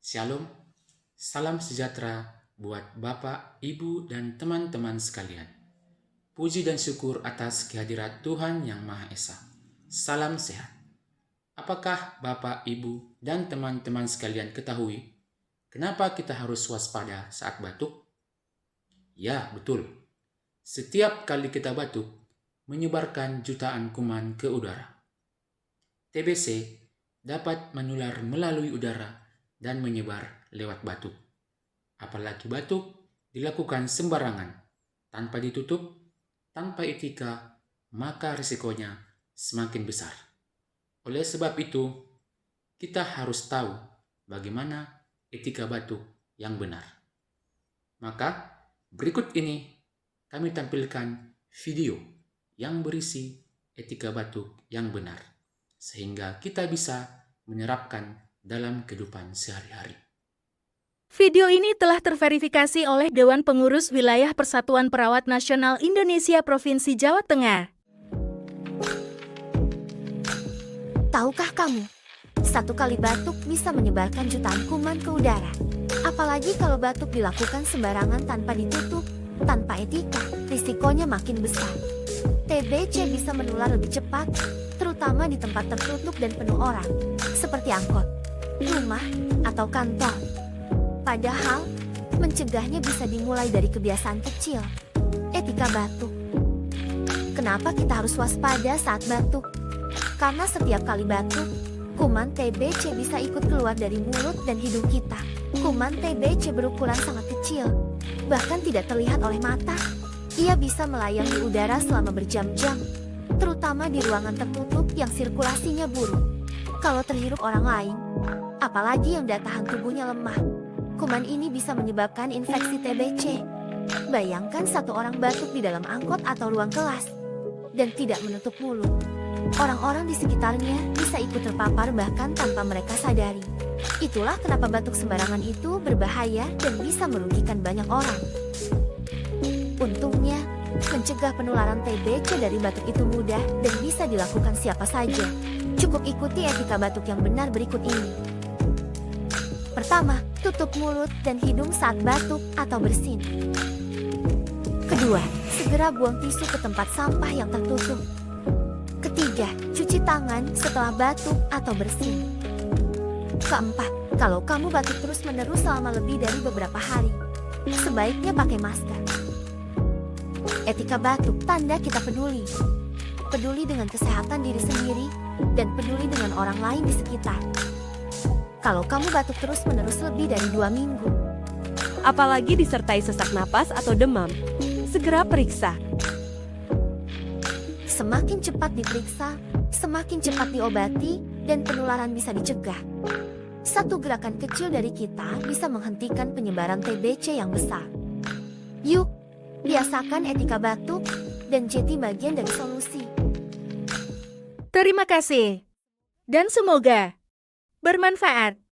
Shalom, salam sejahtera buat Bapak, Ibu, dan teman-teman sekalian. Puji dan syukur atas kehadirat Tuhan Yang Maha Esa. Salam sehat. Apakah Bapak, Ibu, dan teman-teman sekalian ketahui kenapa kita harus waspada saat batuk? Ya, betul. Setiap kali kita batuk, menyebarkan jutaan kuman ke udara. TBC dapat menular melalui udara dan menyebar lewat batuk. Apalagi batuk dilakukan sembarangan, tanpa ditutup, tanpa etika, maka risikonya semakin besar. Oleh sebab itu, kita harus tahu bagaimana etika batuk yang benar. Maka berikut ini kami tampilkan video yang berisi etika batuk yang benar, sehingga kita bisa menerapkan dalam kehidupan sehari-hari. Video ini telah terverifikasi oleh Dewan Pengurus Wilayah Persatuan Perawat Nasional Indonesia Provinsi Jawa Tengah. Tahukah kamu, satu kali batuk bisa menyebarkan jutaan kuman ke udara. Apalagi kalau batuk dilakukan sembarangan tanpa ditutup, tanpa etika, risikonya makin besar. TBC bisa menular lebih cepat, terutama di tempat tertutup dan penuh orang, seperti angkot, rumah, atau kantor. Padahal, mencegahnya bisa dimulai dari kebiasaan kecil. Etika batuk. Kenapa kita harus waspada saat batuk? Karena setiap kali batuk, kuman TBC bisa ikut keluar dari mulut dan hidung kita. Kuman TBC berukuran sangat kecil, bahkan tidak terlihat oleh mata. Ia bisa melayang di udara selama berjam-jam, terutama di ruangan tertutup yang sirkulasinya buruk. Kalau terhirup orang lain, apalagi yang daya tahan tubuhnya lemah, kuman ini bisa menyebabkan infeksi TBC. Bayangkan satu orang batuk di dalam angkot atau ruang kelas, dan tidak menutup mulut. Orang-orang di sekitarnya bisa ikut terpapar bahkan tanpa mereka sadari. Itulah kenapa batuk sembarangan itu berbahaya dan bisa merugikan banyak orang. Untungnya, mencegah penularan TBC dari batuk itu mudah dan bisa dilakukan siapa saja. Cukup ikuti etika batuk yang benar berikut ini. Pertama, tutup mulut dan hidung saat batuk atau bersin. Kedua, segera buang tisu ke tempat sampah yang tertutup. Ketiga, cuci tangan setelah batuk atau bersin. Keempat, kalau kamu batuk terus-menerus selama lebih dari beberapa hari, sebaiknya pakai masker. Etika batuk tanda kita peduli. Peduli dengan kesehatan diri sendiri dan peduli dengan orang lain di sekitar. Kalau kamu batuk terus-menerus lebih dari 2 minggu, apalagi disertai sesak napas atau demam, segera periksa. semakin cepat diperiksa, semakin cepat diobati, dan penularan bisa dicegah. Satu gerakan kecil dari kita bisa menghentikan penyebaran TBC yang besar. Yuk, biasakan etika batuk, dan jadi bagian dari solusi. Terima kasih, dan semoga bermanfaat.